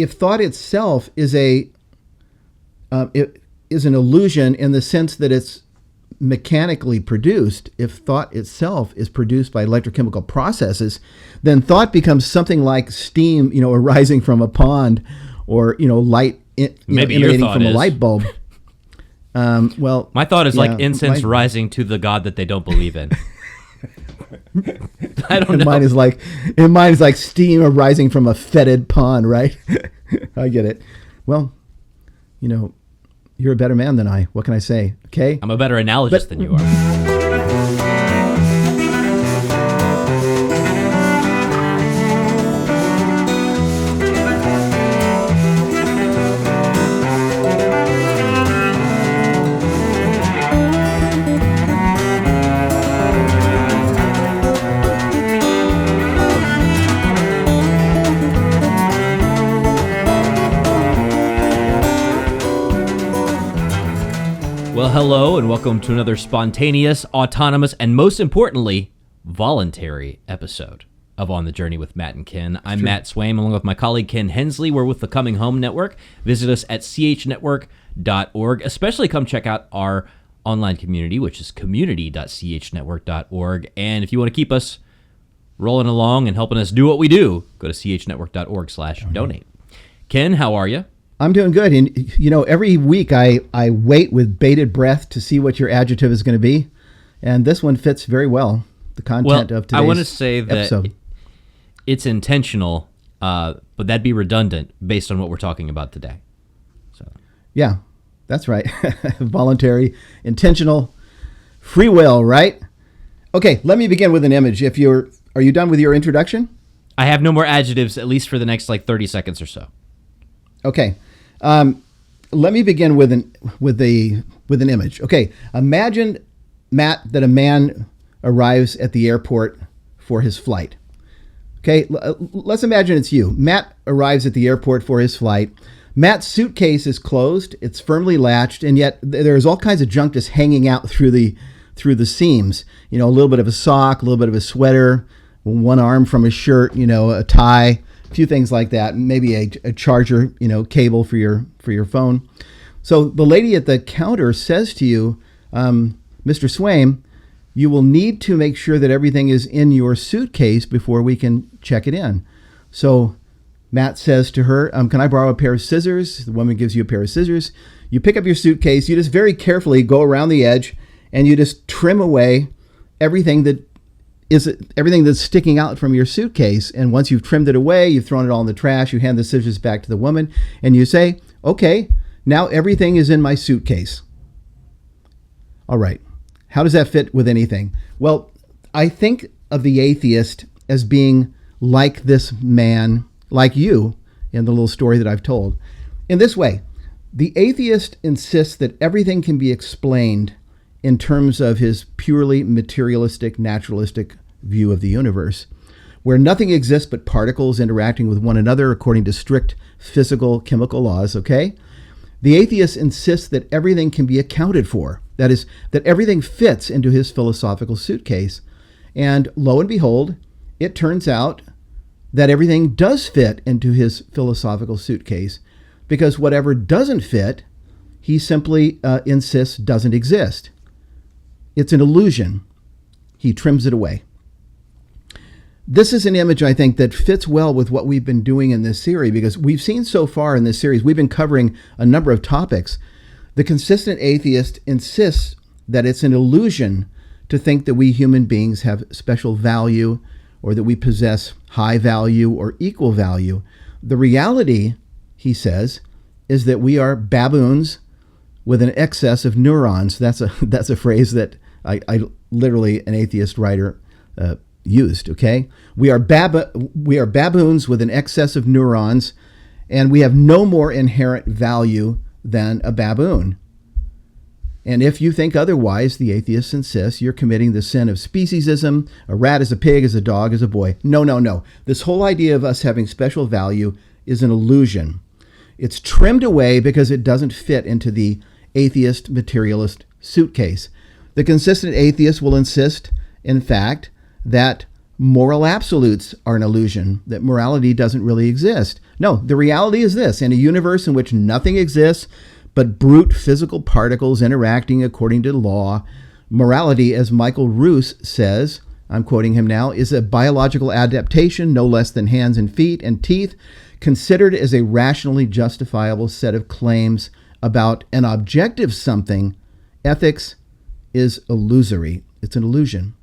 if thought itself is an illusion in the sense that it's mechanically produced, if thought itself is produced by electrochemical processes, then thought becomes something like steam, arising from a pond, or light emanating from a light bulb. Well, my thought is like incense rising to the God that they don't believe in. I don't know. Mine is like steam arising from a fetid pond, right? I get it. Well, you're a better man than I. What can I say? Okay. I'm a better analogist than you are. Well, hello, and welcome to another spontaneous, autonomous, and most importantly, voluntary episode of On the Journey with Matt and Ken. I'm Matt Swaim, along with my colleague Ken Hensley. We're with the Coming Home Network. Visit us at chnetwork.org. Especially come check out our online community, which is community.chnetwork.org. And if you want to keep us rolling along and helping us do what we do, go to chnetwork.org/donate. Ken, how are you? I'm doing good. And, every week I wait with bated breath to see what your adjective is going to be. And this one fits very well, the content of today's I want to say that episode. It's intentional, but that'd be redundant based on what we're talking about today. So, yeah, that's right. Voluntary, intentional, free will, right? Okay, let me begin with an image. Are you done with your introduction? I have no more adjectives, at least for the next 30 seconds or so. Okay. Let me begin with an image. Okay, imagine, Matt, that a man arrives at the airport for his flight. Okay, let's imagine it's you. Matt arrives at the airport for his flight. Matt's suitcase is closed; it's firmly latched, and yet there's all kinds of junk just hanging out through the seams. A little bit of a sock, a little bit of a sweater, one arm from a shirt, a tie. A few things like that, maybe a charger, cable for your phone. So the lady at the counter says to you, Mr. Swaim, you will need to make sure that everything is in your suitcase before we can check it in. So Matt says to her, can I borrow a pair of scissors? The woman gives you a pair of scissors. You pick up your suitcase. You just very carefully go around the edge and you just trim away everything that's sticking out from your suitcase. And once you've trimmed it away, you've thrown it all in the trash, you hand the scissors back to the woman and you say, okay, now everything is in my suitcase. All right. How does that fit with anything? Well, I think of the atheist as being like this man, like you in the little story that I've told. In this way, the atheist insists that everything can be explained in terms of his purely materialistic, naturalistic view of the universe, where nothing exists but particles interacting with one another according to strict physical, chemical laws, okay? The atheist insists that everything can be accounted for. That is, that everything fits into his philosophical suitcase. And lo and behold, it turns out that everything does fit into his philosophical suitcase, because whatever doesn't fit, he simply insists doesn't exist. It's an illusion. He trims it away. This is an image, I think, that fits well with what we've been doing in this series, because we've seen so far in this series, we've been covering a number of topics. The consistent atheist insists that it's an illusion to think that we human beings have special value or that we possess high value or equal value. The reality, he says, is that we are baboons with an excess of neurons. That's a phrase that I literally, an atheist writer, used. Okay, we are baboons with an excess of neurons, and we have no more inherent value than a baboon. And if you think otherwise, the atheist insists you're committing the sin of speciesism. A rat is a pig, as a dog is a boy. No. This whole idea of us having special value is an illusion. It's trimmed away because it doesn't fit into the atheist materialist suitcase. The consistent atheist will insist, in fact, that moral absolutes are an illusion, that morality doesn't really exist. No, the reality is this. In a universe in which nothing exists but brute physical particles interacting according to law, morality, as Michael Roos says, I'm quoting him now, is a biological adaptation no less than hands and feet and teeth, considered as a rationally justifiable set of claims about an objective something. Ethics is illusory. It's an illusion.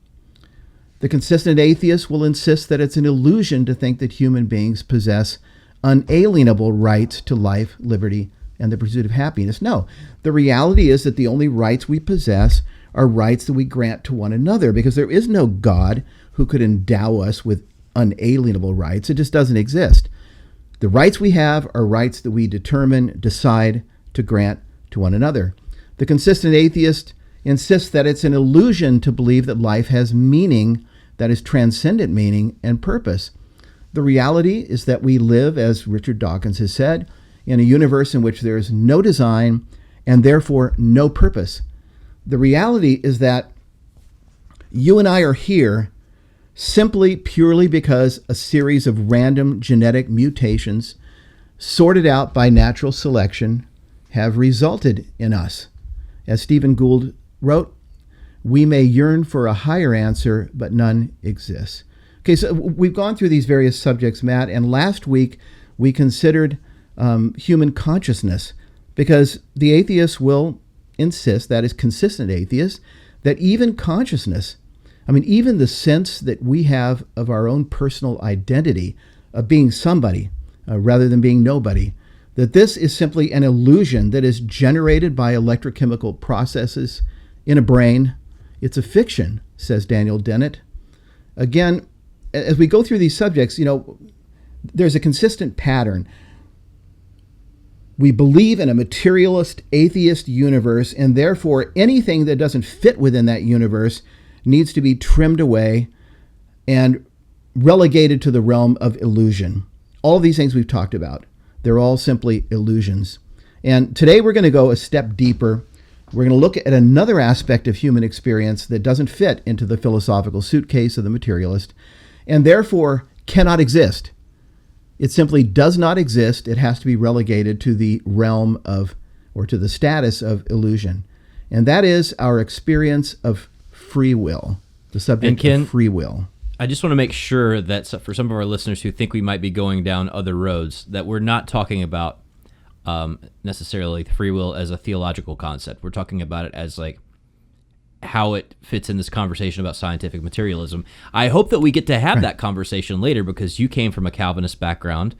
The consistent atheist will insist that it's an illusion to think that human beings possess unalienable rights to life, liberty, and the pursuit of happiness. No, the reality is that the only rights we possess are rights that we grant to one another, because there is no God who could endow us with unalienable rights. It just doesn't exist. The rights we have are rights that we decide to grant to one another. The consistent atheist insists that it's an illusion to believe that life has meaning, that is transcendent meaning and purpose. The reality is that we live, as Richard Dawkins has said, in a universe in which there is no design and therefore no purpose. The reality is that you and I are here simply purely because a series of random genetic mutations sorted out by natural selection have resulted in us. As Stephen Gould wrote, we may yearn for a higher answer, but none exists. Okay, so we've gone through these various subjects, Matt, and last week we considered human consciousness, because the atheists will insist, that is consistent atheists, that even consciousness, even the sense that we have of our own personal identity, of being somebody rather than being nobody, that this is simply an illusion that is generated by electrochemical processes in a brain. It's a fiction, says Daniel Dennett. Again, as we go through these subjects, there's a consistent pattern. We believe in a materialist, atheist universe, and therefore anything that doesn't fit within that universe needs to be trimmed away and relegated to the realm of illusion. All of these things we've talked about, they're all simply illusions. And today we're going to go a step deeper. We're going to look at another aspect of human experience that doesn't fit into the philosophical suitcase of the materialist, and therefore cannot exist. It simply does not exist. It has to be relegated to the realm of, or to the status of illusion. And that is our experience of free will, the subject of free will. I just want to make sure that for some of our listeners who think we might be going down other roads, that we're not talking about necessarily free will as a theological concept. We're talking about it as like how it fits in this conversation about scientific materialism. I hope that we get to have that conversation later, because you came from a Calvinist background,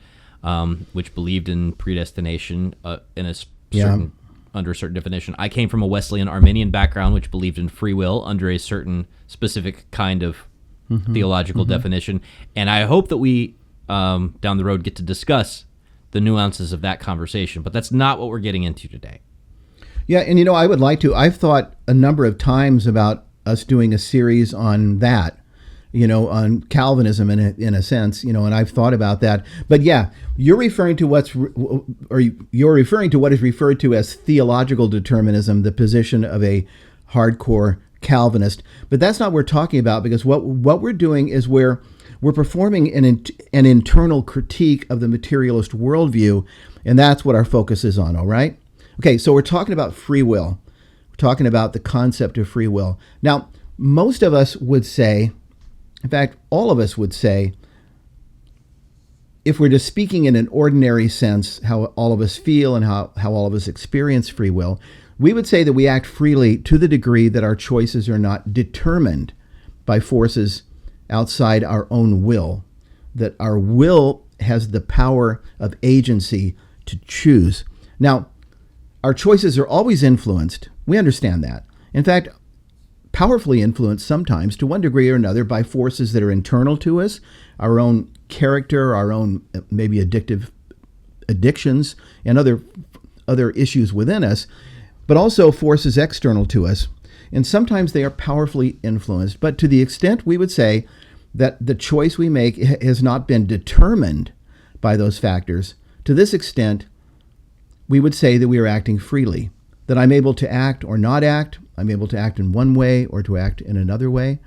which believed in predestination in a certain, under a certain definition. I came from a Wesleyan Arminian background, which believed in free will under a certain specific kind of theological definition. And I hope that we down the road get to discuss the nuances of that conversation, but that's not what we're getting into today. Yeah, and I would like to. I've thought a number of times about us doing a series on that, on Calvinism in a sense, and I've thought about that. But yeah, you're referring to what is referred to as theological determinism, the position of a hardcore Calvinist. But that's not what we're talking about, because what we're doing is we're performing an internal critique of the materialist worldview, and that's what our focus is on, all right? Okay, so we're talking about free will. We're talking about the concept of free will. Now, most of us would say, in fact, all of us would say, if we're just speaking in an ordinary sense, how all of us feel and how all of us experience free will, we would say that we act freely to the degree that our choices are not determined by forces outside our own will, that our will has the power of agency to choose. Now, our choices are always influenced. We understand that. In fact, powerfully influenced sometimes to one degree or another by forces that are internal to us, our own character, our own maybe addictions, and other issues within us, but also forces external to us. And sometimes they are powerfully influenced. But to the extent we would say that the choice we make has not been determined by those factors, to this extent, we would say that we are acting freely, that I'm able to act or not act, I'm able to act in one way or to act in another way.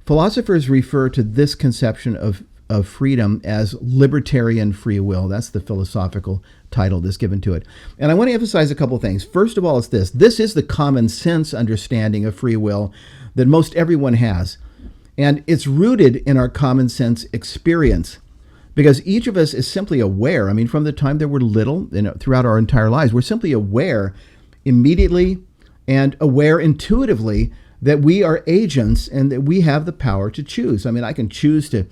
Philosophers refer to this conception of of freedom as libertarian free will. That's the philosophical title that's given to it. And I want to emphasize a couple of things. First of all, it's this. This is the common sense understanding of free will that most everyone has. And it's rooted in our common sense experience, because each of us is simply aware. I mean, from the time that we're little, throughout our entire lives, we're simply aware immediately and aware intuitively that we are agents and that we have the power to choose. I mean, I can choose to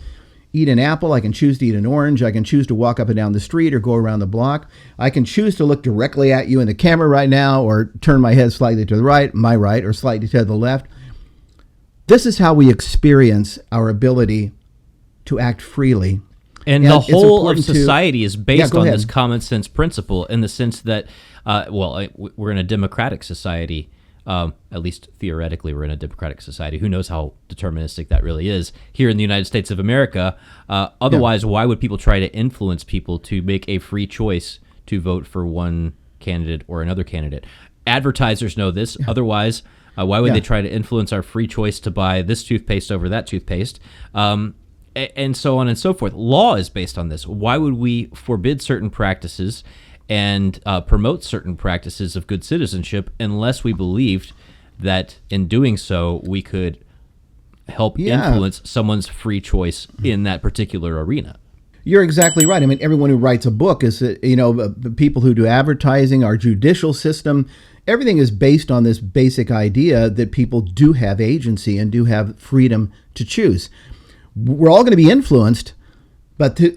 eat an apple, I can choose to eat an orange, I can choose to walk up and down the street or go around the block. I can choose to look directly at you in the camera right now or turn my head slightly to the right, my right, or slightly to the left. This is how we experience our ability to act freely. And the whole of society is based on ahead. this common sense principle, in the sense that, we're in a democratic society. At least theoretically, we're in a democratic society. Who knows how deterministic that really is here in the United States of America? Otherwise, why would people try to influence people to make a free choice to vote for one candidate or another candidate? Advertisers know this. Otherwise, why would they try to influence our free choice to buy this toothpaste over that toothpaste? And so on and so forth. Law is based on this. Why would we forbid certain practices and promote certain practices of good citizenship unless we believed that in doing so we could help influence someone's free choice in that particular arena? You're exactly right. I mean, everyone who writes a book is, people who do advertising, our judicial system, everything is based on this basic idea that people do have agency and do have freedom to choose. We're all going to be influenced, but to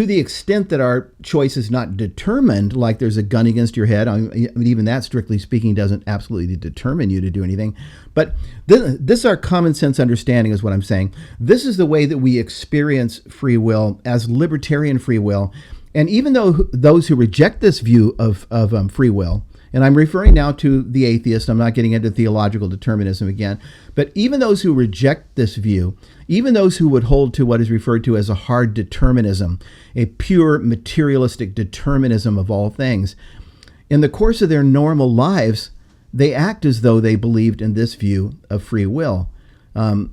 the extent that our choice is not determined, like there's a gun against your head, I mean, even that, strictly speaking, doesn't absolutely determine you to do anything. But this is our common sense understanding, is what I'm saying. This is the way that we experience free will as libertarian free will. And even though those who reject this view of free will, and I'm referring now to the atheist, I'm not getting into theological determinism again, but even those who reject this view, even those who would hold to what is referred to as a hard determinism, a pure materialistic determinism of all things, in the course of their normal lives, they act as though they believed in this view of free will. And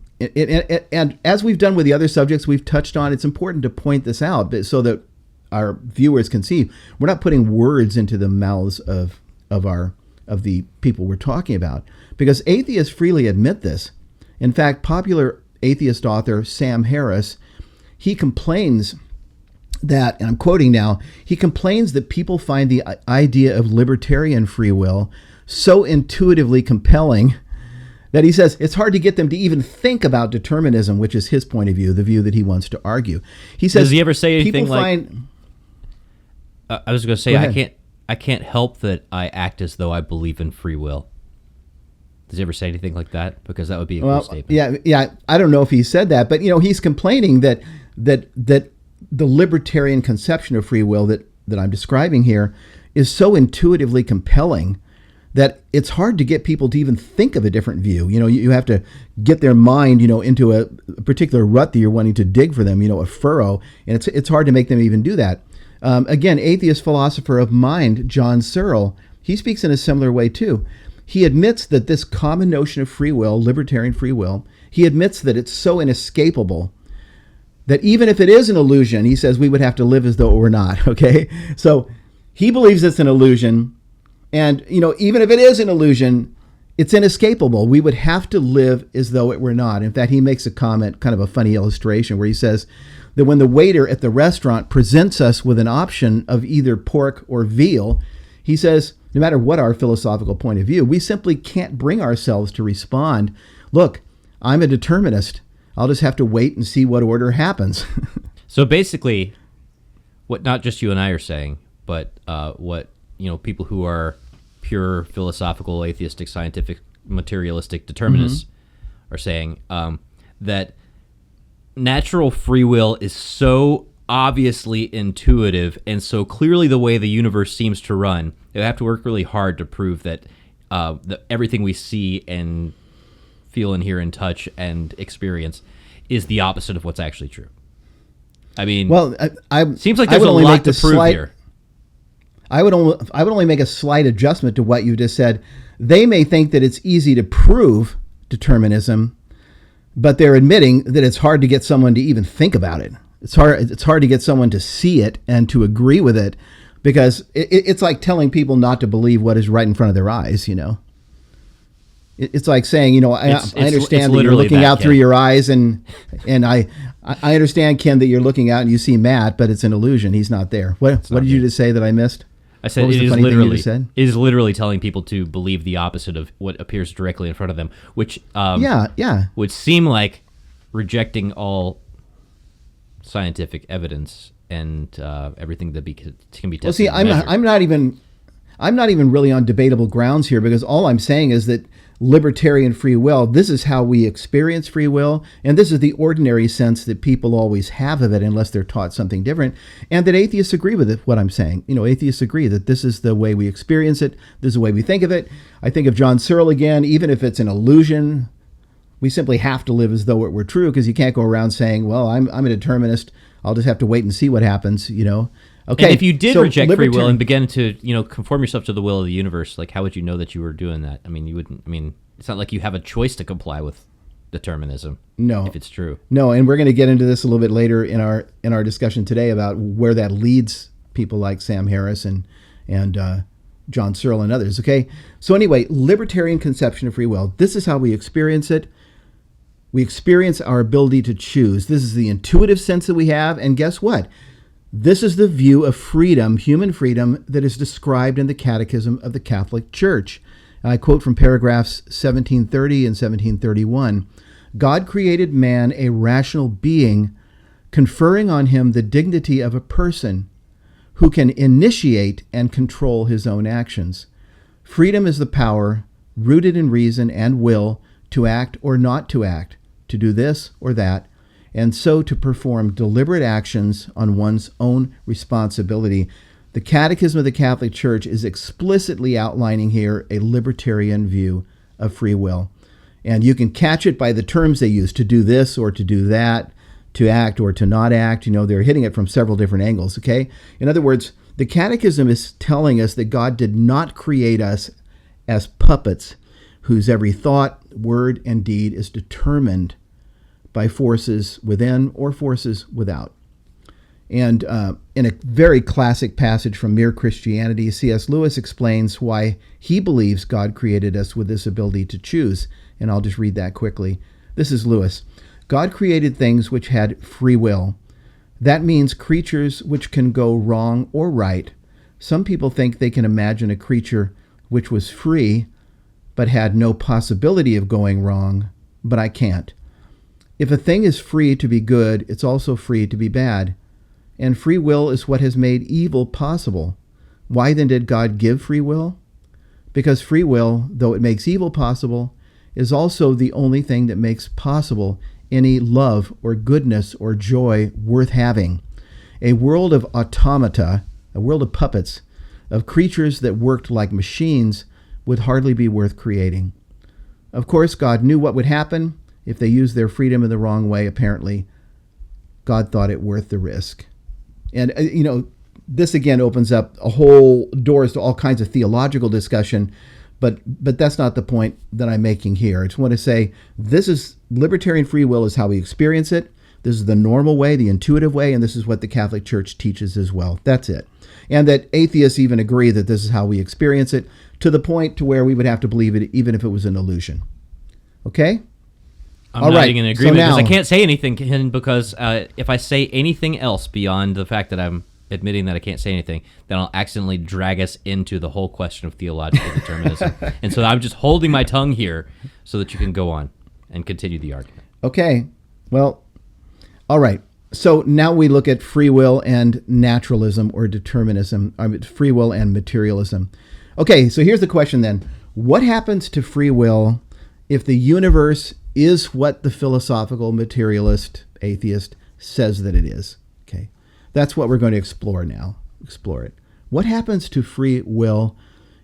as we've done with the other subjects we've touched on, it's important to point this out so that our viewers can see we're not putting words into the mouths of the people we're talking about, because atheists freely admit this. In fact, popular atheist author Sam Harris, he complains that, and I'm quoting now, he complains that people find the idea of libertarian free will so intuitively compelling that he says it's hard to get them to even think about determinism, which is his point of view, the view that he wants to argue. He says, does he ever say anything like, I was going to say, I can't help that I act as though I believe in free will. Does he ever say anything like that? Because that would be a cool statement. Yeah. I don't know if he said that, but he's complaining that the libertarian conception of free will that I'm describing here is so intuitively compelling that it's hard to get people to even think of a different view. You have to get their mind, into a particular rut that you're wanting to dig for them, a furrow, and it's hard to make them even do that. Again, atheist philosopher of mind, John Searle, he speaks in a similar way too. He admits that this common notion of free will, libertarian free will, he admits that it's so inescapable that even if it is an illusion, he says we would have to live as though it were not, okay? So he believes it's an illusion, and even if it is an illusion, it's inescapable. We would have to live as though it were not. In fact, he makes a comment, kind of a funny illustration, where he says that when the waiter at the restaurant presents us with an option of either pork or veal, he says, no matter what our philosophical point of view, we simply can't bring ourselves to respond, look, I'm a determinist. I'll just have to wait and see what order happens. So basically, what not just you and I are saying, but what people who are pure philosophical, atheistic, scientific, materialistic determinists are saying, that natural free will is so obviously intuitive and so clearly the way the universe seems to run, they have to work really hard to prove that everything we see and feel and hear and touch and experience is the opposite of what's actually true. I mean, well, seems like there's a lot to prove here. I would only make a slight adjustment to what you just said. They may think that it's easy to prove determinism, but they're admitting that it's hard to get someone to even think about it. It's hard to get someone to see it and to agree with it, because it's like telling people not to believe what is right in front of their eyes. It's like saying, I understand that you're looking out through your eyes, and I understand, Ken, that you're looking out and you see Matt, but it's an illusion. He's not there. What did you just say that I missed? I said it is literally telling people to believe the opposite of what appears directly in front of them, which would seem like rejecting all scientific evidence and everything that can be tested. Well, see, I'm not even really on debatable grounds here, because all I'm saying is that libertarian free will, this is how we experience free will, and this is the ordinary sense that people always have of it, unless they're taught something different, and that atheists agree with it, what I'm saying. Atheists agree that this is the way we experience it, this is the way we think of it. I think of John Searle again, even if it's an illusion, we simply have to live as though it were true, because you can't go around saying, well, I'm a determinist, I'll just have to wait and see what happens, Okay, and if you did reject free will and begin to, conform yourself to the will of the universe, like, how would you know that you were doing that? I mean, you wouldn't. I mean, it's not like you have a choice to comply with determinism. No, if it's true. No, and we're going to get into this a little bit later in our discussion today about where that leads people like Sam Harris and John Searle and others. Okay, so anyway, libertarian conception of free will. This is how we experience it. We experience our ability to choose. This is the intuitive sense that we have, and guess what? This is the view of freedom, human freedom, that is described in the Catechism of the Catholic Church. I quote from paragraphs 1730 and 1731. God created man a rational being, conferring on him the dignity of a person who can initiate and control his own actions. Freedom is the power, rooted in reason and will, to act or not to act, to do this or that, and so to perform deliberate actions on one's own responsibility. The Catechism of the Catholic Church is explicitly outlining here a libertarian view of free will. And you can catch it by the terms they use, to do this or to do that, to act or to not act. They're hitting it from several different angles, okay? In other words, the Catechism is telling us that God did not create us as puppets whose every thought, word, and deed is determined by forces within or forces without. And in a very classic passage from Mere Christianity, C.S. Lewis explains why he believes God created us with this ability to choose. And I'll just read that quickly. This is Lewis. God created things which had free will. That means creatures which can go wrong or right. Some people think they can imagine a creature which was free but had no possibility of going wrong, but I can't. If a thing is free to be good, it's also free to be bad. And free will is what has made evil possible. Why then did God give free will? Because free will, though it makes evil possible, is also the only thing that makes possible any love or goodness or joy worth having. A world of automata, a world of puppets, of creatures that worked like machines, would hardly be worth creating. Of course, God knew what would happen if they used their freedom in the wrong way. Apparently, God thought it worth the risk. And, this again opens up a whole doors to all kinds of theological discussion, but that's not the point that I'm making here. I just want to say this is libertarian free will is how we experience it. This is the normal way, the intuitive way, and this is what the Catholic Church teaches as well. That's it. And that atheists even agree that this is how we experience it, to the point to where we would have to believe it even if it was an illusion. Okay? I'm not even in agreement, because I can't say anything, Ken, because if I say anything else beyond the fact that I'm admitting that I can't say anything, then I'll accidentally drag us into the whole question of theological determinism. And so I'm just holding my tongue here so that you can go on and continue the argument. Okay. Well, all right. So now we look at free will and naturalism or determinism, free will and materialism. Okay, so here's the question then. What happens to free will if the universe is what the philosophical materialist atheist says that it is? Okay, that's what we're going to explore now. Explore it. What happens to free will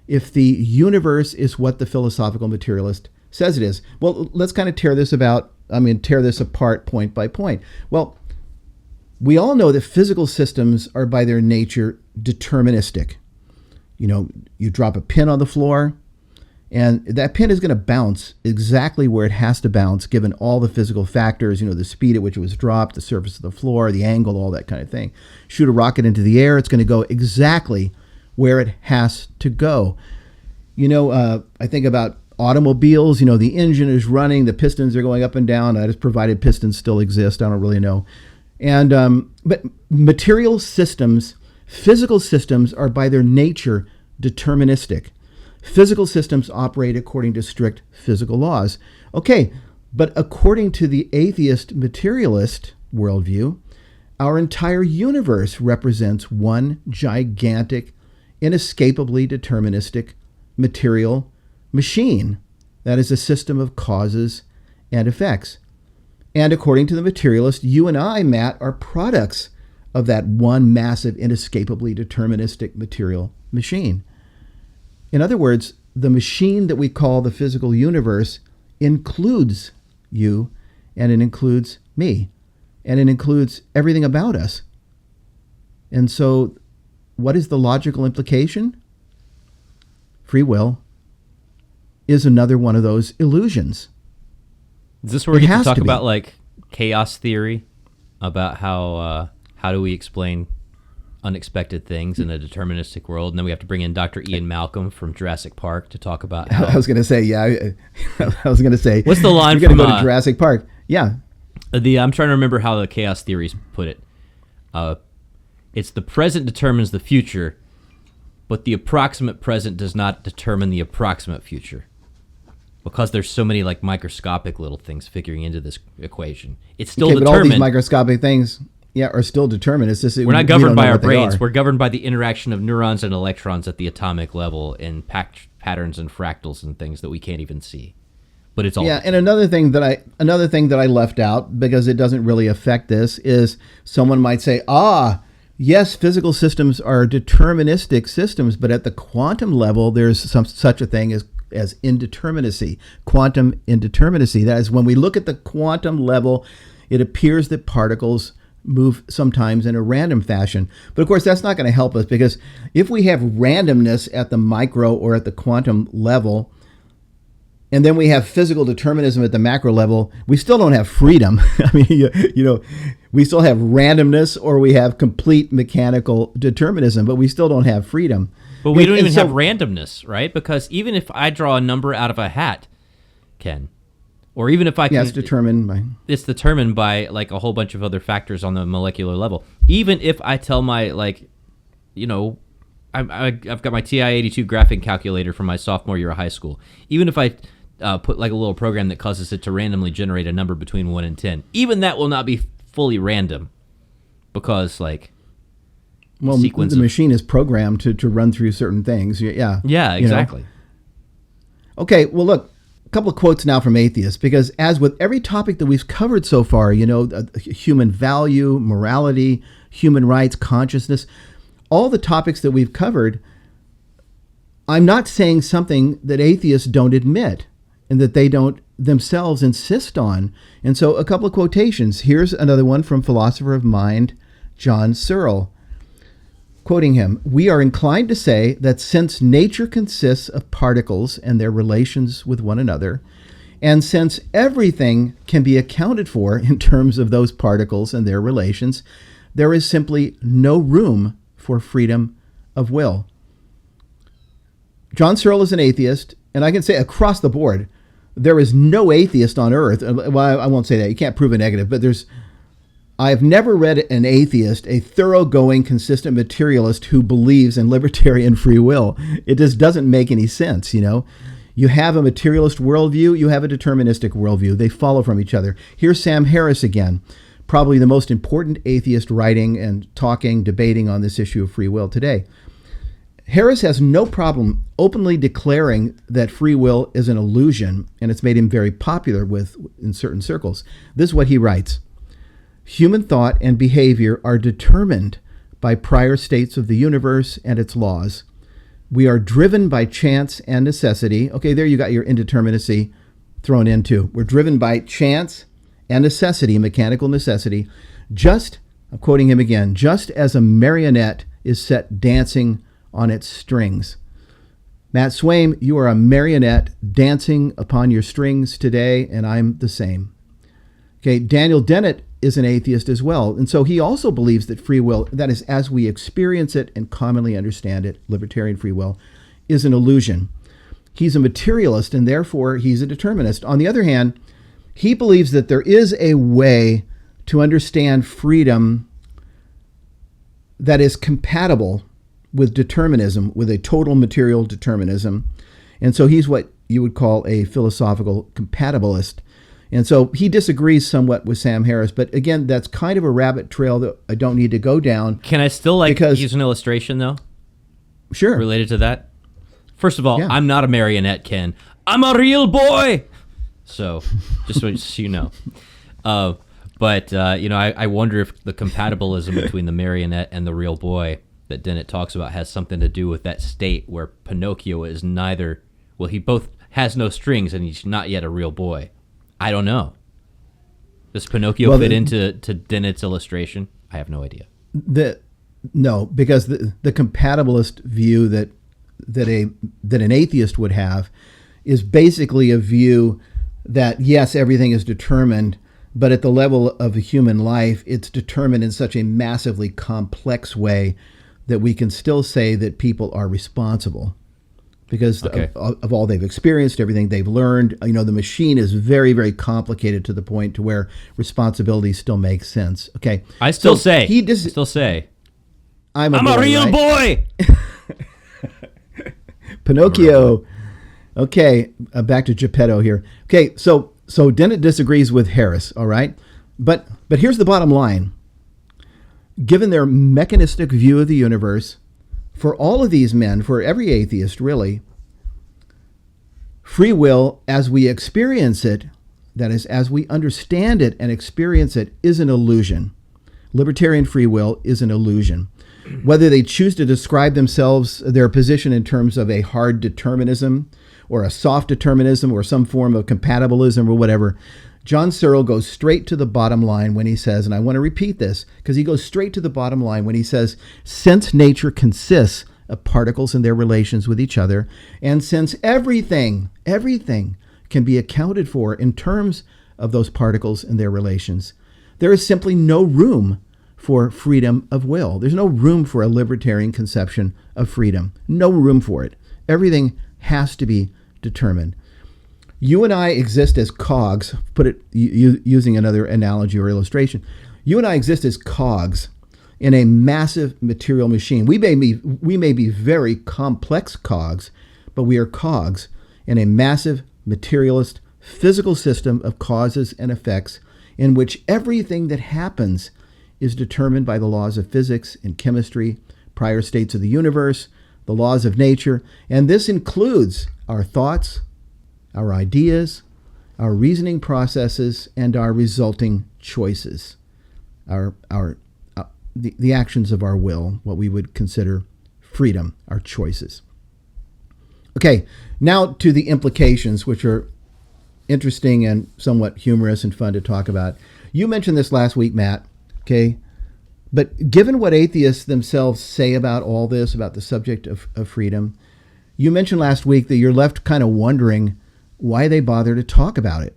if the universe is what the philosophical materialist says it is? Well, let's kind of tear this apart point by point. Well, we all know that physical systems are by their nature deterministic. You drop a pin on the floor And that pin is going to bounce exactly where it has to bounce, given all the physical factors, the speed at which it was dropped, the surface of the floor, the angle, all that kind of thing. Shoot a rocket into the air, it's going to go exactly where it has to go. I think about automobiles, the engine is running, the pistons are going up and down. That is provided pistons still exist. I don't really know. And but material systems, physical systems are by their nature deterministic. Physical systems operate according to strict physical laws. Okay, but according to the atheist materialist worldview, our entire universe represents one gigantic, inescapably deterministic material machine that is a system of causes and effects. And according to the materialist, you and I, Matt, are products of that one massive, inescapably deterministic material machine. In other words, the machine that we call the physical universe includes you, and it includes me, and it includes everything about us. And so, what is the logical implication? Free will is another one of those illusions. Is this where we get to talk about like chaos theory, about how do we explain unexpected things in a deterministic world, and then we have to bring in Dr. Ian Malcolm from Jurassic Park to talk about how... I was going to say, I was going to say... What's the line from... You're going to go to Jurassic Park. Yeah. I'm trying to remember how the chaos theories put it. It's the present determines the future, but the approximate present does not determine the approximate future. Because there's so many like microscopic little things figuring into this equation. It's still determined. But all these microscopic things... are still determined. It's just, we're not governed by our brains. We're governed by the interaction of neurons and electrons at the atomic level in patterns and fractals and things that we can't even see. But it's all... Yeah, and another thing that I left out, because it doesn't really affect this, is someone might say, yes, physical systems are deterministic systems, but at the quantum level, there's such a thing as indeterminacy, quantum indeterminacy. That is, when we look at the quantum level, it appears that particles move sometimes in a random fashion. But of course, that's not going to help us, because if we have randomness at the micro or at the quantum level, and then we have physical determinism at the macro level, we still don't have freedom. I mean, we still have randomness, or we have complete mechanical determinism, but we still don't have freedom. But we don't even have randomness, right? Because even if I draw a number out of a hat, Ken, or even if I can... it's determined by like a whole bunch of other factors on the molecular level. Even if I tell my, I've got my TI-82 graphing calculator from my sophomore year of high school. Even if I put like a little program that causes it to randomly generate a number between 1 and 10, even that will not be fully random, because the machine is programmed to run through certain things. Yeah. Yeah, exactly. Okay, well, look. Couple of quotes now from atheists, because as with every topic that we've covered so far, human value, morality, human rights, consciousness, all the topics that we've covered, I'm not saying something that atheists don't admit and that they don't themselves insist on. And so a couple of quotations. Here's another one from philosopher of mind, John Searle. Quoting him, "We are inclined to say that since nature consists of particles and their relations with one another, and since everything can be accounted for in terms of those particles and their relations, there is simply no room for freedom of will." John Searle is an atheist, and I can say across the board, there is no atheist on earth. Well, I won't say that. You can't prove a negative, but I've never read an atheist, a thoroughgoing, consistent materialist who believes in libertarian free will. It just doesn't make any sense, You have a materialist worldview, you have a deterministic worldview. They follow from each other. Here's Sam Harris again, probably the most important atheist writing and talking, debating on this issue of free will today. Harris has no problem openly declaring that free will is an illusion, and it's made him very popular in certain circles. This is what he writes. "Human thought and behavior are determined by prior states of the universe and its laws. We are driven by chance and necessity." Okay, there you got your indeterminacy thrown in too. We're driven by chance and necessity, mechanical necessity, I'm quoting him again, just as a marionette is set dancing on its strings. Matt Swaim, you are a marionette dancing upon your strings today, and I'm the same. Okay, Daniel Dennett is an atheist as well, and so he also believes that free will, that is, as we experience it and commonly understand it, libertarian free will, is an illusion. He's a materialist, and therefore he's a determinist. On the other hand, he believes that there is a way to understand freedom that is compatible with determinism, with a total material determinism. And so he's what you would call a philosophical compatibilist. And so he disagrees somewhat with Sam Harris. But again, that's kind of a rabbit trail that I don't need to go down. Can I still use an illustration, though? Sure. Related to that? First of all, Yeah. I'm not a marionette, Ken. I'm a real boy! So, just so you know. But I wonder if the compatibilism between the marionette and the real boy that Dennett talks about has something to do with that state where Pinocchio is neither, well, he both has no strings and he's not yet a real boy. I don't know. Does Pinocchio fit into Dennett's illustration? I have no idea. No, because the compatibilist view that an atheist would have is basically a view that, yes, everything is determined, but at the level of a human life, it's determined in such a massively complex way that we can still say that people are responsible because of all they've experienced, everything they've learned. The machine is very, very complicated to the point to where responsibility still makes sense. Okay, I still say I'm a real boy. Pinocchio. Okay, back to Geppetto here. Okay, so Dennett disagrees with Harris, all right? But here's the bottom line. Given their mechanistic view of the universe, for all of these men, for every atheist really, free will as we experience it, that is, as we understand it and experience it, is an illusion. Libertarian free will is an illusion. Whether they choose to describe themselves, their position in terms of a hard determinism or a soft determinism or some form of compatibilism or whatever, John Searle goes straight to the bottom line when he says, and I want to repeat this because he goes straight to the bottom line when he says, since nature consists of particles and their relations with each other, and since everything can be accounted for in terms of those particles and their relations, there is simply no room for freedom of will. There's no room for a libertarian conception of freedom. No room for it. Everything has to be determined. You and I exist as cogs, put it using another analogy or illustration. You and I exist as cogs in a massive material machine. We may be very complex cogs, but we are cogs in a massive materialist physical system of causes and effects in which everything that happens is determined by the laws of physics and chemistry, prior states of the universe, the laws of nature, and this includes our thoughts, our ideas, our reasoning processes, and our resulting choices, the actions of our will, what we would consider freedom, our choices. Okay, now to the implications, which are interesting and somewhat humorous and fun to talk about. You mentioned this last week, Matt, okay? But given what atheists themselves say about all this, about the subject of freedom, you mentioned last week that you're left kind of wondering why they bother to talk about it,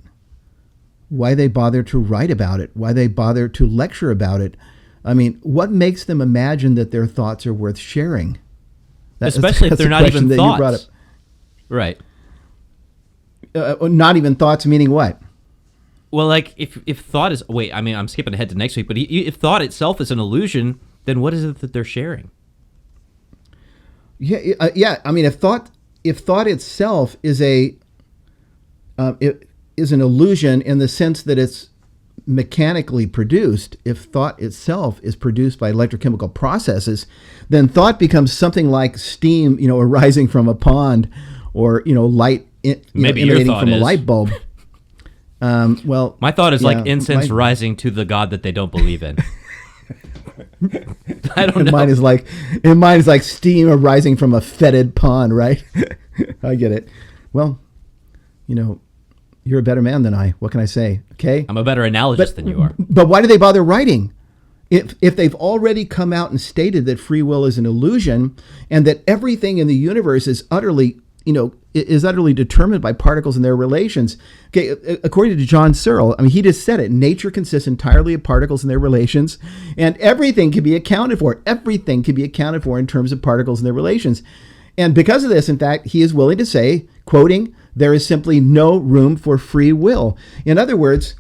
why they bother to write about it, why they bother to lecture about it. I mean, what makes them imagine that their thoughts are worth sharing? Especially if they're not even thoughts. Right. Not even thoughts, meaning what? Well, like if thought is I'm skipping ahead to next week, but if thought itself is an illusion, then what is it that they're sharing? Yeah. I mean, if thought itself is an illusion in the sense that it's mechanically produced, if thought itself is produced by electrochemical processes, then thought becomes something like steam, arising from a pond, or light emanating from a light bulb. Well, my thought is like incense rising to the God that they don't believe in. I don't know. Mine is like steam arising from a fetid pond, right? I get it. Well, you're a better man than I. What can I say? Okay, I'm a better analogist than you are. But why do they bother writing? If they've already come out and stated that free will is an illusion and that everything in the universe is utterly is utterly determined by particles and their relations. Okay, according to John Searle, I mean, he just said it. Nature consists entirely of particles and their relations, and everything can be accounted for. Everything can be accounted for in terms of particles and their relations. And because of this, in fact, he is willing to say, quoting, there is simply no room for free will. In other words,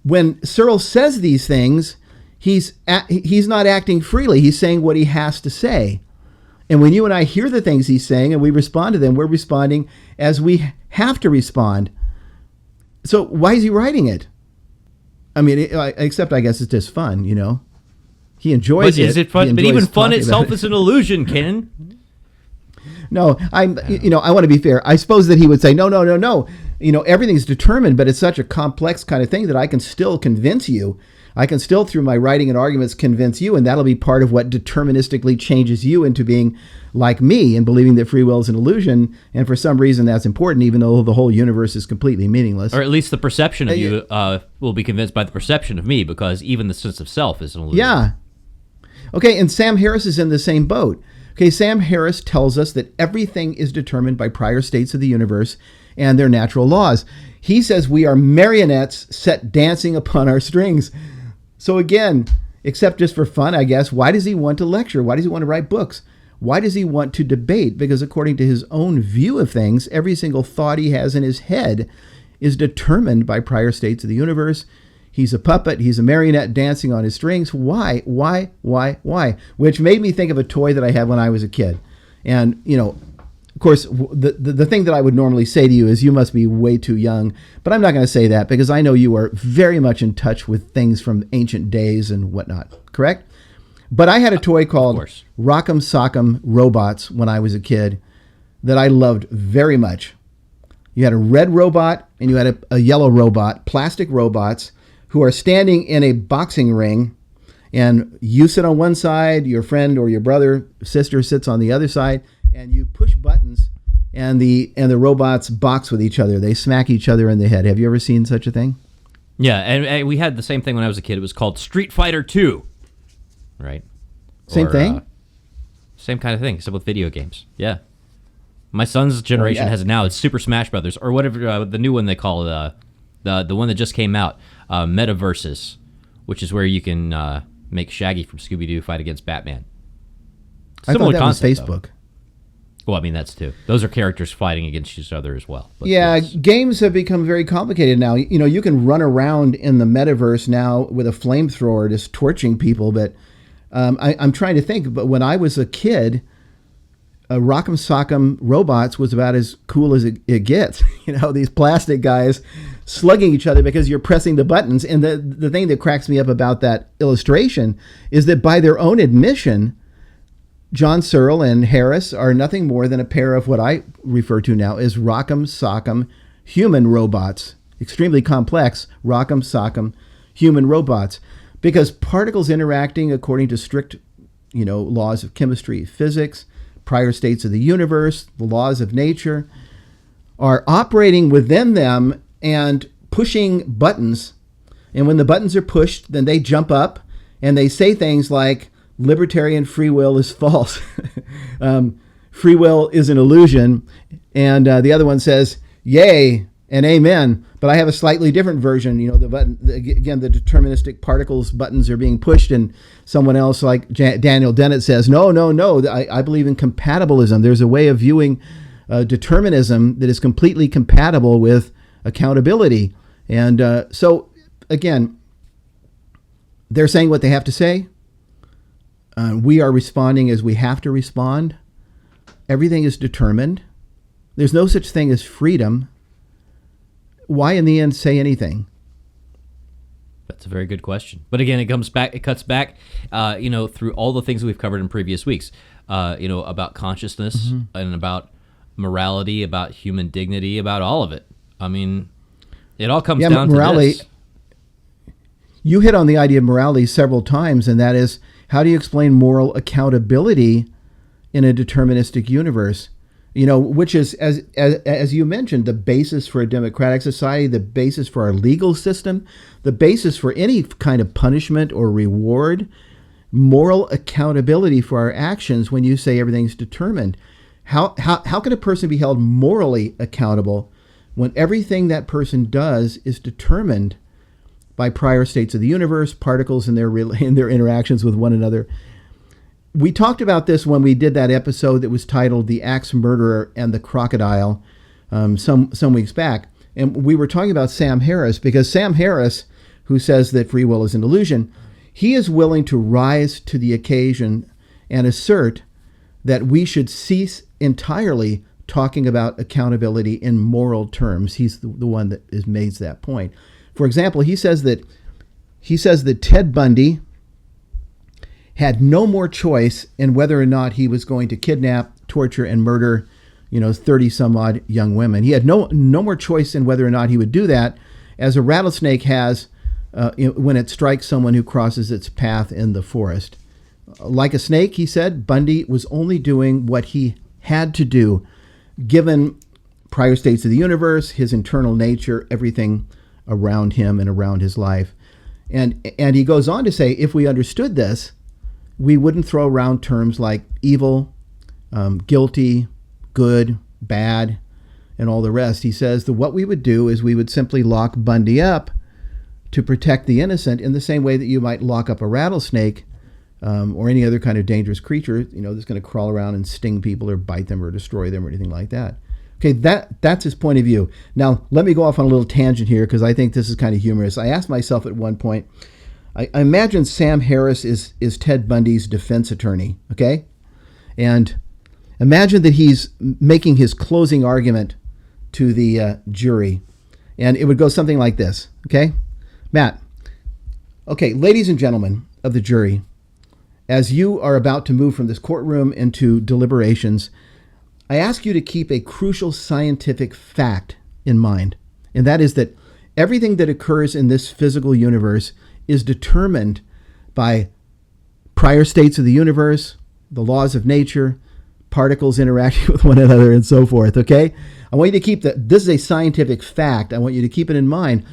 when Searle says these things, he's not acting freely. He's saying what he has to say. And when you and I hear the things he's saying and we respond to them, we're responding as we have to respond. So why is he writing it? I mean, except I guess it's just fun, He enjoys it. But is it fun? But even fun itself is an illusion, Ken. No, I want to be fair. I suppose that he would say, no. Everything's determined, but it's such a complex kind of thing that I can still convince you. I can still, through my writing and arguments, convince you, and that'll be part of what deterministically changes you into being like me and believing that free will is an illusion. And for some reason, that's important, even though the whole universe is completely meaningless. Or at least the perception of you will be convinced by the perception of me, because even the sense of self is an illusion. Yeah. Okay, and Sam Harris is in the same boat. Okay, Sam Harris tells us that everything is determined by prior states of the universe and their natural laws. He says we are marionettes set dancing upon our strings. So again, except just for fun, I guess, why does he want to lecture? Why does he want to write books? Why does he want to debate? Because according to his own view of things, every single thought he has in his head is determined by prior states of the universe. He's a puppet. He's a marionette dancing on his strings. Why? Which made me think of a toy that I had when I was a kid. And, of course, the thing that I would normally say to you is you must be way too young. But I'm not going to say that because I know you are very much in touch with things from ancient days and whatnot. Correct? But I had a toy called Rock'em Sock'em Robots when I was a kid that I loved very much. You had a red robot and you had a yellow robot, plastic robots, who are standing in a boxing ring, and you sit on one side, your friend or your brother, sister sits on the other side, and you push buttons, and the robots box with each other. They smack each other in the head. Have you ever seen such a thing? Yeah, and we had the same thing when I was a kid. It was called Street Fighter 2, right? Same thing? Same kind of thing, except with video games. Yeah. My son's generation has it now. It's Super Smash Brothers, or whatever the new one they call it, the one that just came out. Metaverses, which is where you can make Shaggy from Scooby-Doo fight against Batman. Similar concept, was Facebook. Though. Well, I mean, that's too. Those are characters fighting against each other as well. But yeah, yes. Games have become very complicated now. You can run around in the metaverse now with a flamethrower just torching people, but I'm trying to think. But when I was a kid, Rock'em Sock'em Robots was about as cool as it gets. These plastic guys slugging each other because you're pressing the buttons. And the thing that cracks me up about that illustration is that by their own admission, John Searle and Harris are nothing more than a pair of what I refer to now as Rock'em Sock'em human robots. Extremely complex Rock'em Sock'em human robots. Because particles interacting according to strict, laws of chemistry, physics, prior states of the universe, the laws of nature, are operating within them and pushing buttons. And when the buttons are pushed, then they jump up and they say things like, libertarian free will is false. Free will is an illusion. And the other one says, yay and amen. But I have a slightly different version. The button, again, the deterministic particles buttons are being pushed, and someone else like Daniel Dennett says, no, I believe in compatibilism. There's a way of viewing determinism that is completely compatible with accountability. And so, again, they're saying what they have to say. We are responding as we have to respond. Everything is determined. There's no such thing as freedom. Why in the end say anything? That's a very good question. But again, it cuts back, through all the things we've covered in previous weeks, about consciousness and about morality, about human dignity, about all of it. I mean, it all comes down morality, to this. You hit on the idea of morality several times, and that is, how do you explain moral accountability in a deterministic universe? Which is, as you mentioned, the basis for a democratic society, the basis for our legal system, the basis for any kind of punishment or reward, moral accountability for our actions when you say everything's determined. How can a person be held morally accountable when everything that person does is determined by prior states of the universe, particles in their interactions with one another? We talked about this when we did that episode that was titled "The Axe Murderer and the Crocodile" some weeks back, and we were talking about Sam Harris, because Sam Harris, who says that free will is an illusion, he is willing to rise to the occasion and assert that we should cease entirely talking about accountability in moral terms. He's the one that has made that point. For example, he says that Ted Bundy had no more choice in whether or not he was going to kidnap, torture, and murder, 30 some odd young women. He had no more choice in whether or not he would do that, as a rattlesnake has when it strikes someone who crosses its path in the forest. Like a snake, he said, Bundy was only doing what he had to do, given prior states of the universe, his internal nature, everything around him and around his life. And he goes on to say, if we understood this, we wouldn't throw around terms like evil, guilty, good, bad, and all the rest. He says that what we would do is we would simply lock Bundy up to protect the innocent, in the same way that you might lock up a rattlesnake or any other kind of dangerous creature, that's going to crawl around and sting people or bite them or destroy them or anything like that. Okay, that's his point of view. Now, let me go off on a little tangent here, because I think this is kind of humorous. I asked myself at one point, I imagine Sam Harris is Ted Bundy's defense attorney, okay? And imagine that he's making his closing argument to the jury. And it would go something like this, okay? Matt, okay, ladies and gentlemen of the jury, as you are about to move from this courtroom into deliberations, I ask you to keep a crucial scientific fact in mind, and that is that everything that occurs in this physical universe is determined by prior states of the universe, the laws of nature, particles interacting with one another, and so forth, okay? I want you to keep this is a scientific fact. I want you to keep it in mind,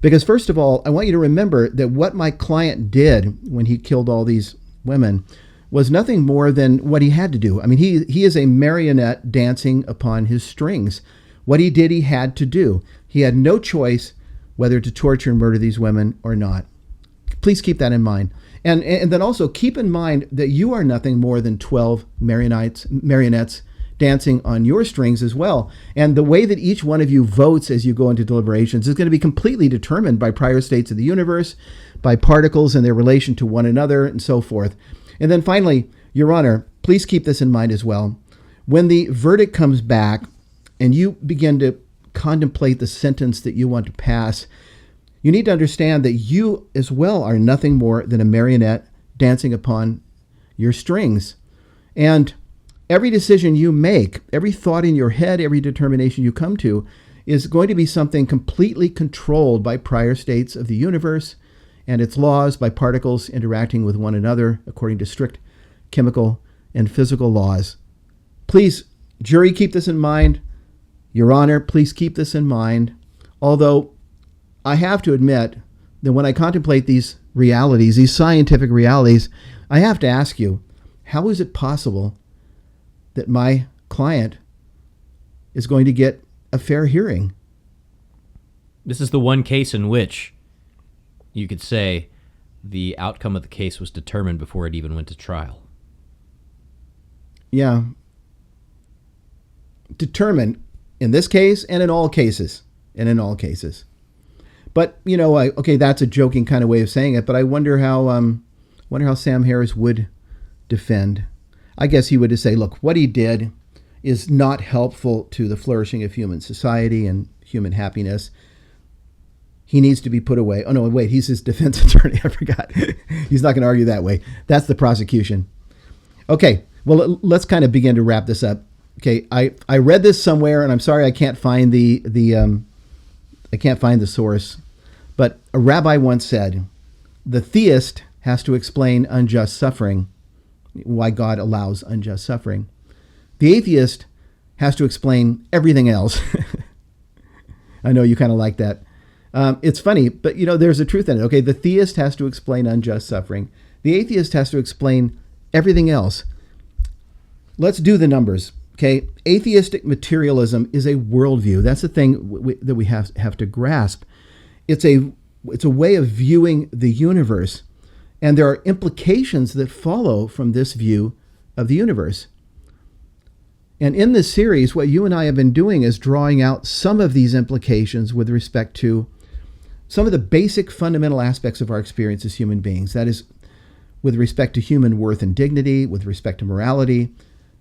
because first of all, I want you to remember that what my client did when he killed all these women was nothing more than what he had to do. I mean, he is a marionette dancing upon his strings. What he did, he had to do. He had no choice whether to torture and murder these women or not. Please keep that in mind. And then also keep in mind that you are nothing more than 12 marionettes dancing on your strings as well. And the way that each one of you votes as you go into deliberations is going to be completely determined by prior states of the universe, by particles and their relation to one another, and so forth. And then finally, Your Honor, please keep this in mind as well. When the verdict comes back and you begin to contemplate the sentence that you want to pass, you need to understand that you as well are nothing more than a marionette dancing upon your strings. And every decision you make, every thought in your head, every determination you come to is going to be something completely controlled by prior states of the universe and its laws, by particles interacting with one another according to strict chemical and physical laws. Please, jury, keep this in mind. Your Honor, please keep this in mind. Although I have to admit that when I contemplate these realities, these scientific realities, I have to ask you, how is it possible that my client is going to get a fair hearing? This is the one case in which you could say the outcome of the case was determined before it even went to trial. Yeah. Determined in this case and in all cases. But, okay, that's a joking kind of way of saying it, but I wonder how Sam Harris would defend. I guess he would just say, look, what he did is not helpful to the flourishing of human society and human happiness. He needs to be put away. Oh, no, wait, he's his defense attorney. I forgot. He's not going to argue that way. That's the prosecution. Okay, well, let's kind of begin to wrap this up. Okay, I read this somewhere, and I'm sorry I can't find the source, but a rabbi once said, the theist has to explain unjust suffering, why God allows unjust suffering. The atheist has to explain everything else. I know you kind of like that. It's funny, but there's a truth in it. Okay, the theist has to explain unjust suffering. The atheist has to explain everything else. Let's do the numbers. Okay, atheistic materialism is a worldview. That's the thing that we have to grasp. It's a way of viewing the universe, and there are implications that follow from this view of the universe. And in this series, what you and I have been doing is drawing out some of these implications with respect to some of the basic fundamental aspects of our experience as human beings. That is, with respect to human worth and dignity, with respect to morality,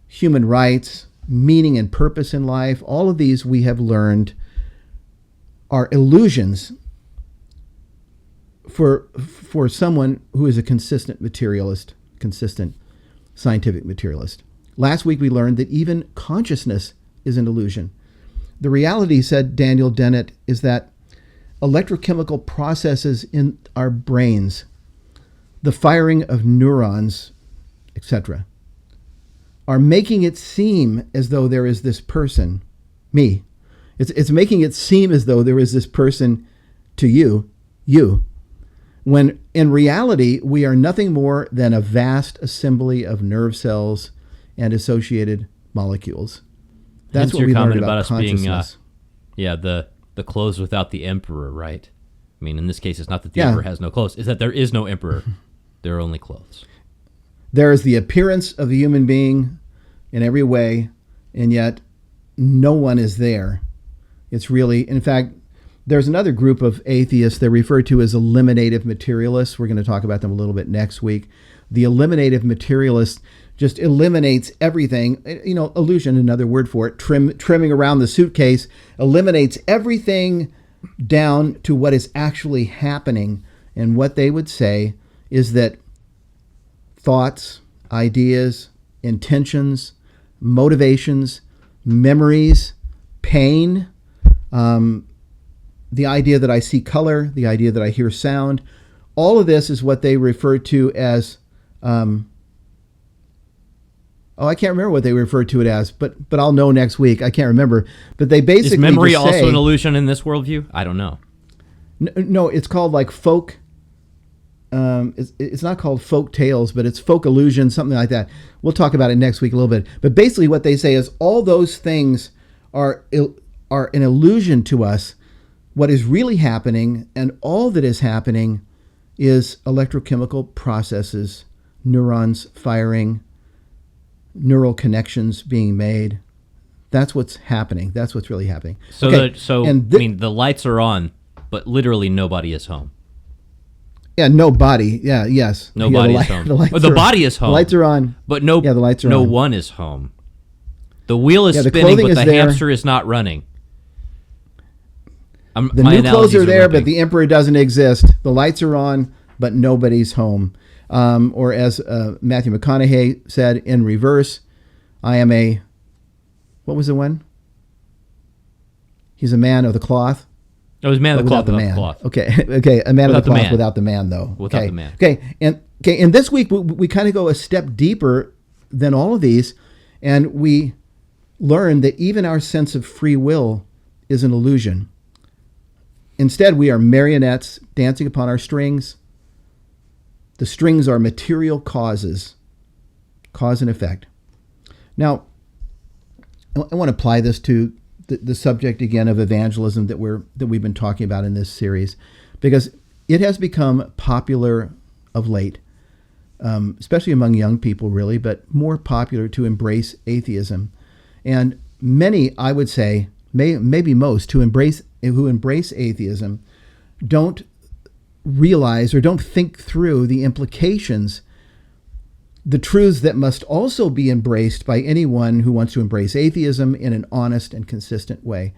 human rights, meaning and purpose in life. All of these we have learned are illusions for someone who is a consistent materialist, consistent scientific materialist. Last week we learned that even consciousness is an illusion. The reality, said Daniel Dennett, is that electrochemical processes in our brains, the firing of neurons, etc., are making it seem as though there is this person, me. It's making it seem as though there is this person to you, when in reality we are nothing more than a vast assembly of nerve cells and associated molecules. That's what we learned about consciousness. The clothes without the emperor, right? I mean, in this case, it's not that the emperor has no clothes; it's that there is no emperor. There are only clothes. There is the appearance of the human being in every way, and yet no one is there. It's really, in fact, there's another group of atheists they're referred to as eliminative materialists. We're going to talk about them a little bit next week. The eliminative materialist just eliminates everything. Illusion, another word for it, trimming around the suitcase, eliminates everything down to what is actually happening. And what they would say is that thoughts, ideas, intentions, motivations, memories, pain, the idea that I see color, the idea that I hear sound, all of this is what they refer to as, I can't remember what they refer to it as, but I'll know next week. I can't remember. But they basically is memory also an illusion in this worldview? I don't know. No, it's called like folk. It's not called folk tales, but it's folk illusion, something like that. We'll talk about it next week a little bit. But basically what they say is all those things are an illusion to us. What is really happening, and all that is happening, is electrochemical processes, neurons firing, neural connections being made. That's what's happening. That's what's really happening. So, the lights are on, but literally nobody is home. Yeah, nobody. Yeah, yes. Nobody is home. The body is home. The lights are on. But the lights are on. No one is home. The wheel is spinning, but the hamster is not running. The new clothes are there, but the emperor doesn't exist. The lights are on, but nobody's home. Or as Matthew McConaughey said in reverse, I am what was the one? He's a man of the cloth. Oh, he's a man of the cloth without the cloth. Okay, a man of the cloth without the man, though. Without the man. And this week we kind of go a step deeper than all of these, and we learn that even our sense of free will is an illusion. Instead, we are marionettes dancing upon our strings. The strings are material causes, cause and effect. Now, I want to apply this to the subject again of evangelism that we've been talking about in this series, because it has become popular of late, especially among young people, really, but more popular to embrace atheism. And many, I would say, maybe most, who embrace atheism don't realize or don't think through the implications, the truths that must also be embraced by anyone who wants to embrace atheism in an honest and consistent way.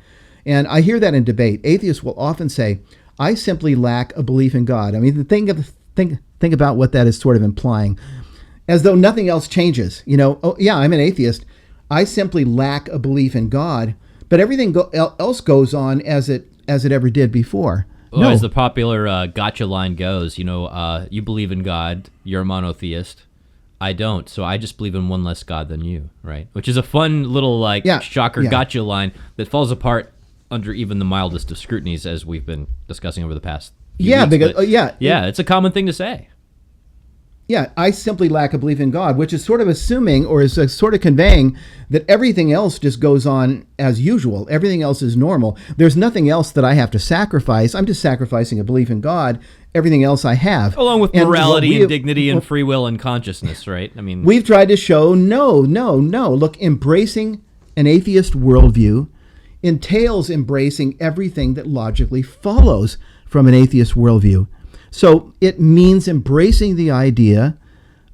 And I hear that in debate. Atheists will often say, I simply lack a belief in God. I mean, think about what that is sort of implying, as though nothing else changes. I'm an atheist. I simply lack a belief in God, but everything else goes on as it ever did before. Well, no. As the popular gotcha line goes, you believe in God, you're a monotheist. I don't, so I just believe in one less God than you, right? Which is a fun little shocker gotcha line that falls apart under even the mildest of scrutinies, as we've been discussing over the past few weeks. Because it's a common thing to say. Yeah, I simply lack a belief in God, which is sort of assuming or is sort of conveying that everything else just goes on as usual. Everything else is normal. There's nothing else that I have to sacrifice. I'm just sacrificing a belief in God. Everything else I have. Along with morality and dignity and free will and consciousness, right? I mean, we've tried to show no. Look, embracing an atheist worldview entails embracing everything that logically follows from an atheist worldview. So it means embracing the idea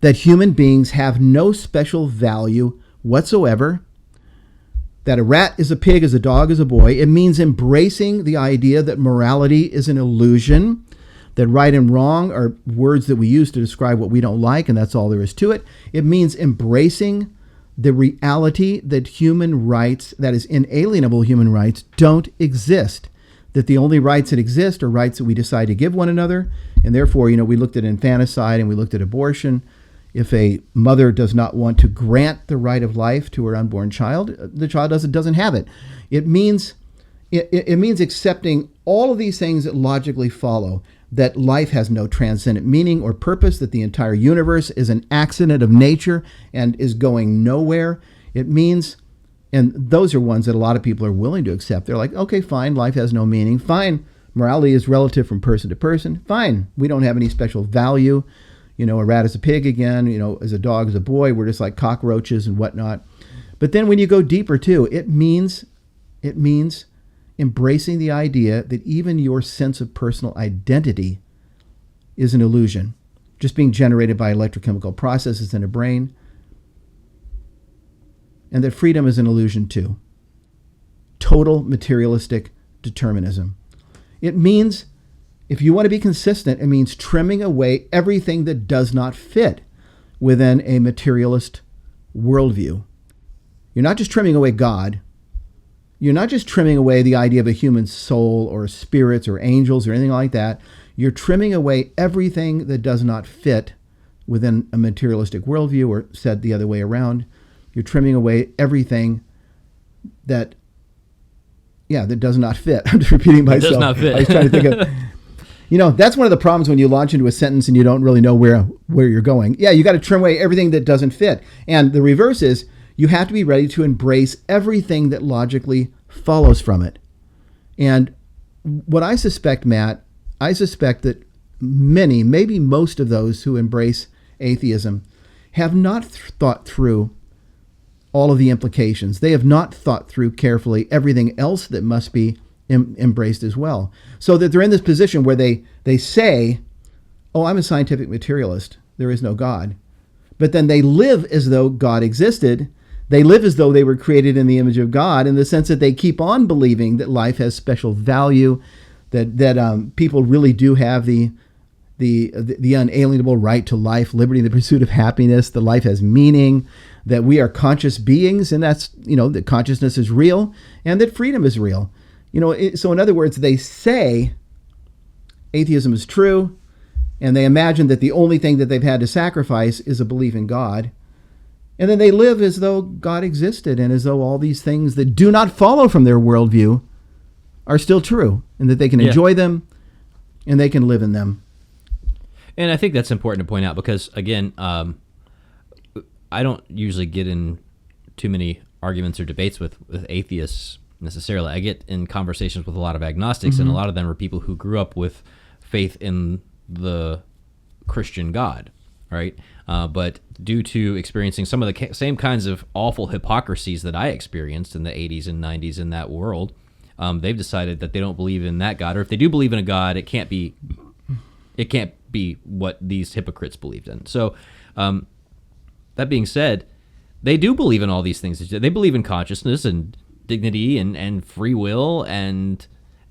that human beings have no special value whatsoever, that a rat is a pig, as a dog is a boy. It means embracing the idea that morality is an illusion, that right and wrong are words that we use to describe what we don't like, and that's all there is to it. It means embracing the reality that human rights, that is inalienable human rights, don't exist. That the only rights that exist are rights that we decide to give one another. And therefore, we looked at infanticide and we looked at abortion. If a mother does not want to grant the right of life to her unborn child, the child doesn't have it. It means accepting all of these things that logically follow, that life has no transcendent meaning or purpose, that the entire universe is an accident of nature and is going nowhere. It means, and those are ones that a lot of people are willing to accept. They're like, okay, fine, life has no meaning. Fine, morality is relative from person to person. Fine, we don't have any special value. A rat is a pig again, as a dog is a boy. We're just like cockroaches and whatnot. But then when you go deeper too, it means embracing the idea that even your sense of personal identity is an illusion, just being generated by electrochemical processes in a brain, and that freedom is an illusion too. Total materialistic determinism. It means, if you want to be consistent, it means trimming away everything that does not fit within a materialist worldview. You're not just trimming away God. You're not just trimming away the idea of a human soul or spirits or angels or anything like that. You're trimming away everything that does not fit within a materialistic worldview, or said the other way around. You're trimming away everything that does not fit. I'm just repeating myself. Does not fit. I was trying to think of, that's one of the problems when you launch into a sentence and you don't really know where you're going. Yeah, you got to trim away everything that doesn't fit. And the reverse is, you have to be ready to embrace everything that logically follows from it. And what I suspect, Matt, that many, maybe most of those who embrace atheism have not thought through all of the implications. They have not thought through carefully everything else that must be embraced as well. So that they're in this position where they say, oh, I'm a scientific materialist. There is no God. But then they live as though God existed. They live as though they were created in the image of God, in the sense that they keep on believing that life has special value, that people really do have the unalienable right to life, liberty, the pursuit of happiness, that life has meaning, that we are conscious beings, and that's, that consciousness is real, and that freedom is real. So in other words, they say atheism is true, and they imagine that the only thing that they've had to sacrifice is a belief in God. And then they live as though God existed, and as though all these things that do not follow from their worldview are still true, and that they can enjoy them and they can live in them. And I think that's important to point out because, again, I don't usually get in too many arguments or debates with atheists necessarily. I get in conversations with a lot of agnostics, and a lot of them are people who grew up with faith in the Christian God, right? But due to experiencing some of the same kinds of awful hypocrisies that I experienced in the 80s and 90s in that world, they've decided that they don't believe in that God, or if they do believe in a God, it can't be what these hypocrites believed in. So that being said, they do believe in all these things. They believe in consciousness and dignity and free will, and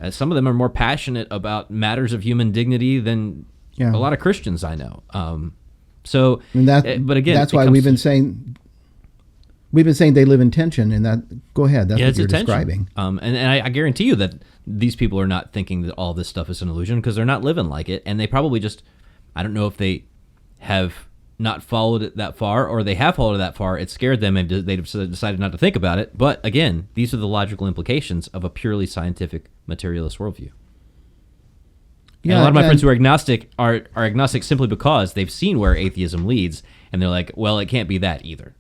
some of them are more passionate about matters of human dignity than a lot of Christians I know. But again, that's why we've been saying they live in tension, and that. Go ahead. That's what you're describing. And I guarantee you that these people are not thinking that all this stuff is an illusion, because they're not living like it, and they probably just, I don't know if they have not followed it that far, or they have followed it that far. It scared them, and they've decided not to think about it. But again, these are the logical implications of a purely scientific materialist worldview. And a lot of my friends who are agnostic are agnostic simply because they've seen where atheism leads, and they're like, well, it can't be that either.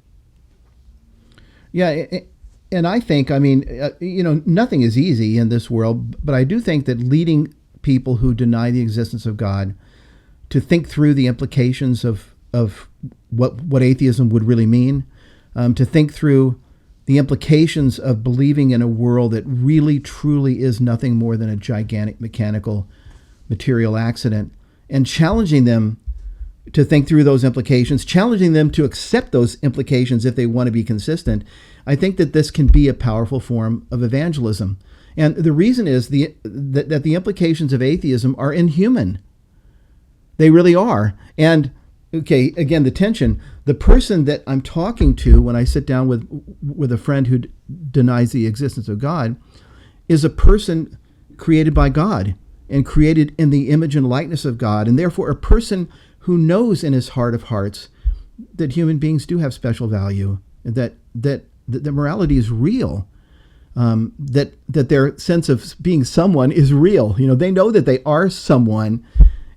Yeah, and I think, nothing is easy in this world, but I do think that leading people who deny the existence of God to think through the implications of what atheism would really mean, to think through the implications of believing in a world that really, truly is nothing more than a gigantic mechanical material accident, and challenging them to think through those implications, challenging them to accept those implications if they want to be consistent. I think that this can be a powerful form of evangelism. And the reason is that the implications of atheism are inhuman. They really are. And okay, again, the tension. The person that I'm talking to when I sit down with a friend who denies the existence of God is a person created by God and created in the image and likeness of God, and therefore a person who knows in his heart of hearts that human beings do have special value, that morality is real, that their sense of being someone is real. They know that they are someone,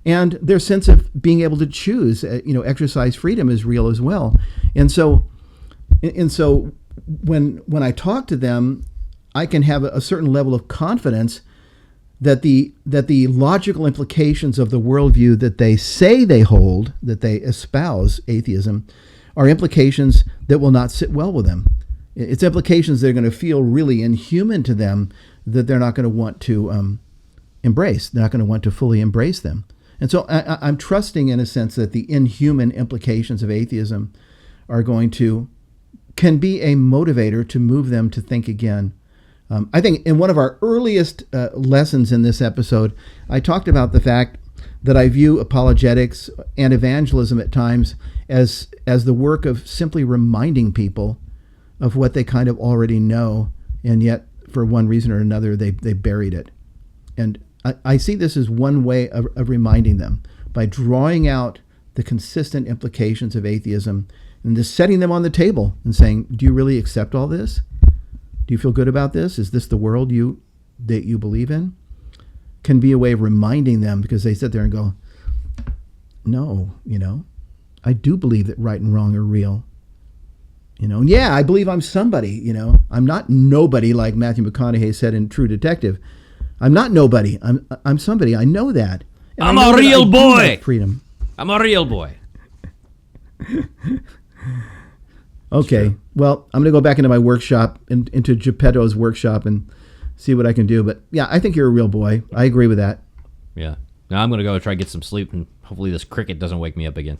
and their sense of being able to choose, exercise freedom is real as well. And so when I talk to them, I can have a certain level of confidence that the logical implications of the worldview that they say they hold, that they espouse atheism, are implications that will not sit well with them. It's implications that are going to feel really inhuman to them, that they're not going to want to embrace. They're not going to want to fully embrace them. And so I'm trusting, in a sense, that the inhuman implications of atheism can be a motivator to move them to think again. I think in one of our earliest lessons in this episode, I talked about the fact that I view apologetics and evangelism at times as the work of simply reminding people of what they kind of already know, and yet for one reason or another they buried it. And I see this as one way of reminding them, by drawing out the consistent implications of atheism and just setting them on the table and saying, do you really accept all this? Do you feel good about this? Is this the world that you believe in? Can be a way of reminding them, because they sit there and go, no, I do believe that right and wrong are real. Yeah, I believe I'm somebody, I'm not nobody, like Matthew McConaughey said in True Detective. I'm not nobody. I'm somebody. I know that. And I'm a real boy. Freedom. I'm a real boy. Okay. Well, I'm going to go back into my workshop, into Geppetto's workshop, and see what I can do. But yeah, I think you're a real boy. I agree with that. Yeah. Now I'm going to go try to get some sleep, and hopefully this cricket doesn't wake me up again.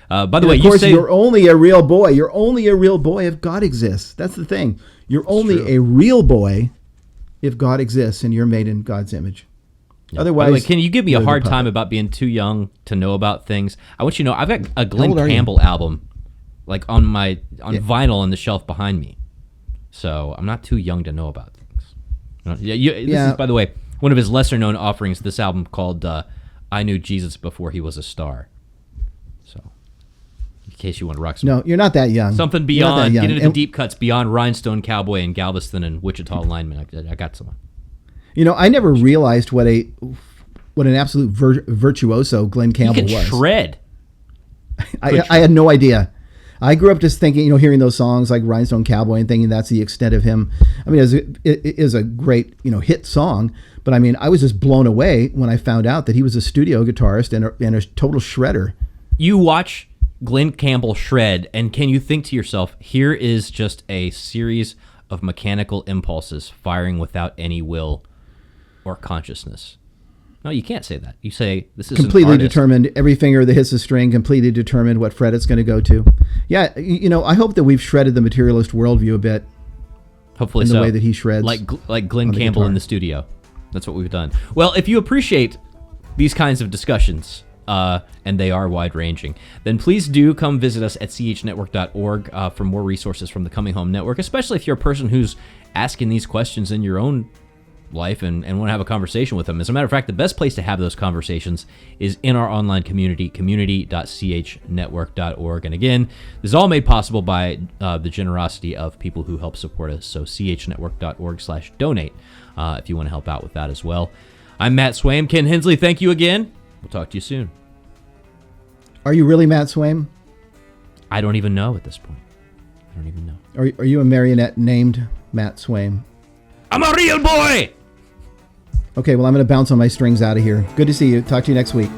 By the way, of course, you're only a real boy. You're only a real boy if God exists. That's the thing. You're only a real boy if God exists and you're made in God's image. Yeah. Otherwise, by the way, can you give me a hard time about being too young to know about things? I want you to know I've got a Glenn Campbell album on vinyl on the shelf behind me. So I'm not too young to know about things. This is, by the way, one of his lesser known offerings, this album called I Knew Jesus Before He Was a Star. So in case you want to rock some. No, you're not that young. Something beyond, get into the deep cuts beyond Rhinestone Cowboy and Galveston and Wichita Lineman. I got some. I never realized what an absolute virtuoso Glenn Campbell was. He can shred. I had no idea. I grew up just thinking, hearing those songs like Rhinestone Cowboy and thinking that's the extent of him. I mean, it is a great, hit song. But I mean, I was just blown away when I found out that he was a studio guitarist and a total shredder. You watch Glenn Campbell shred, and can you think to yourself, here is just a series of mechanical impulses firing without any will or consciousness? No, you can't say that. You say, this is completely determined. Every finger that hits the string, completely determined what fret it's going to go to. Yeah, I hope that we've shredded the materialist worldview a bit. Hopefully in so. the way that he shreds. Like Glenn Campbell in the studio. That's what we've done. Well, if you appreciate these kinds of discussions, and they are wide-ranging, then please do come visit us at chnetwork.org for more resources from the Coming Home Network, especially if you're a person who's asking these questions in your own life and want to have a conversation with them. As a matter of fact, the best place to have those conversations is in our online community, community.chnetwork.org. And again, this is all made possible by the generosity of people who help support us. So chnetwork.org/donate if you want to help out with that as well. I'm Matt Swaim. Ken Hensley, thank you again. We'll talk to you soon. Are you really Matt Swaim? I don't even know at this point. I don't even know. Are you a marionette named Matt Swaim? I'm a real boy! Okay, well, I'm going to bounce on my strings out of here. Good to see you. Talk to you next week.